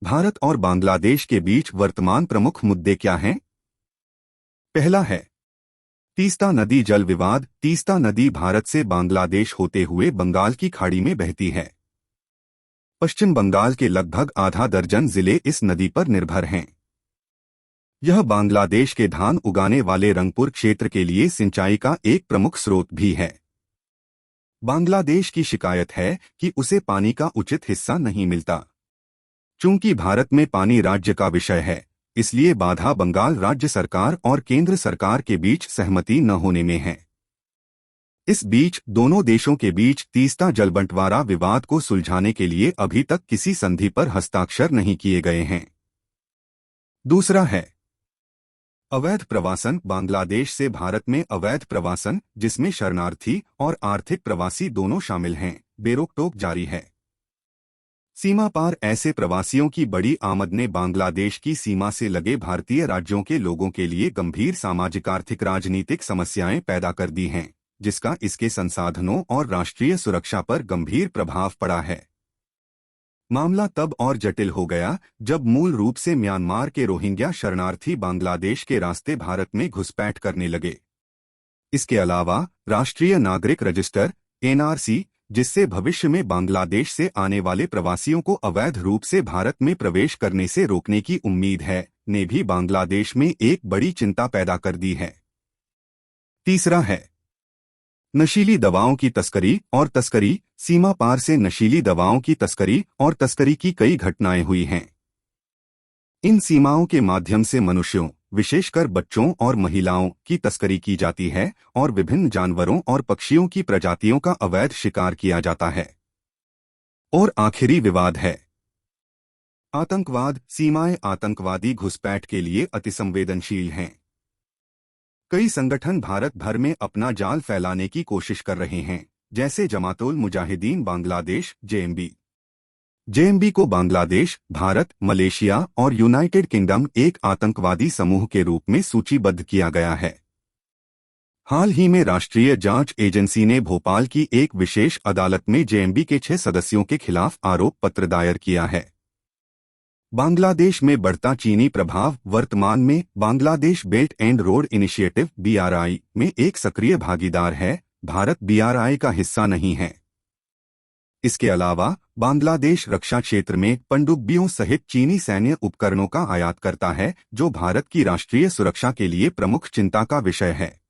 भारत और बांग्लादेश के बीच वर्तमान प्रमुख मुद्दे क्या हैं? पहला है तीस्ता नदी जल विवाद। तीस्ता नदी भारत से बांग्लादेश होते हुए बंगाल की खाड़ी में बहती है। पश्चिम बंगाल के लगभग आधा दर्जन जिले इस नदी पर निर्भर हैं। यह बांग्लादेश के धान उगाने वाले रंगपुर क्षेत्र के लिए सिंचाई का एक प्रमुख स्रोत भी है। बांग्लादेश की शिकायत है कि उसे पानी का उचित हिस्सा नहीं मिलता। चूंकि भारत में पानी राज्य का विषय है, इसलिए बाधा बंगाल राज्य सरकार और केंद्र सरकार के बीच सहमति न होने में है। इस बीच दोनों देशों के बीच तीस्ता जलबंटवारा विवाद को सुलझाने के लिए अभी तक किसी संधि पर हस्ताक्षर नहीं किए गए हैं। दूसरा है अवैध प्रवासन। बांग्लादेश से भारत में अवैध प्रवासन, जिसमें शरणार्थी और आर्थिक प्रवासी दोनों शामिल हैं, बेरोक-टोक जारी है। सीमा पार ऐसे प्रवासियों की बड़ी आमद ने बांग्लादेश की सीमा से लगे भारतीय राज्यों के लोगों के लिए गंभीर सामाजिक आर्थिक राजनीतिक समस्याएं पैदा कर दी हैं, जिसका इसके संसाधनों और राष्ट्रीय सुरक्षा पर गंभीर प्रभाव पड़ा है। मामला तब और जटिल हो गया जब मूल रूप से म्यांमार के रोहिंग्या शरणार्थी बांग्लादेश के रास्ते भारत में घुसपैठ करने लगे। इसके अलावा राष्ट्रीय नागरिक रजिस्टर (एनआरसी), जिससे भविष्य में बांग्लादेश से आने वाले प्रवासियों को अवैध रूप से भारत में प्रवेश करने से रोकने की उम्मीद है, ने भी बांग्लादेश में एक बड़ी चिंता पैदा कर दी है। तीसरा है नशीली दवाओं की तस्करी और तस्करी। सीमा पार से नशीली दवाओं की तस्करी और तस्करी की कई घटनाएं हुई हैं। इन सीमाओं के माध्यम से मनुष्यों, विशेषकर बच्चों और महिलाओं की तस्करी की जाती है और विभिन्न जानवरों और पक्षियों की प्रजातियों का अवैध शिकार किया जाता है। और आखिरी विवाद है आतंकवाद। सीमाएं आतंकवादी घुसपैठ के लिए अतिसंवेदनशील हैं। कई संगठन भारत भर में अपना जाल फैलाने की कोशिश कर रहे हैं, जैसे जमातुल मुजाहिदीन बांग्लादेश (जेएमबी). जेएमबी को बांग्लादेश, भारत, मलेशिया और यूनाइटेड किंगडम एक आतंकवादी समूह के रूप में सूचीबद्ध किया गया है। हाल ही में राष्ट्रीय जांच एजेंसी ने भोपाल की एक विशेष अदालत में जेएमबी के 6 सदस्यों के खिलाफ आरोप पत्र दायर किया है। बांग्लादेश में बढ़ता चीनी प्रभाव। वर्तमान में Bangladesh belt and road initiative (BRI) में एक सक्रिय भागीदार है। भारत BRI का हिस्सा नहीं है। इसके अलावा बांग्लादेश रक्षा क्षेत्र में पनडुब्बियों सहित चीनी सैन्य उपकरणों का आयात करता है, जो भारत की राष्ट्रीय सुरक्षा के लिए प्रमुख चिंता का विषय है।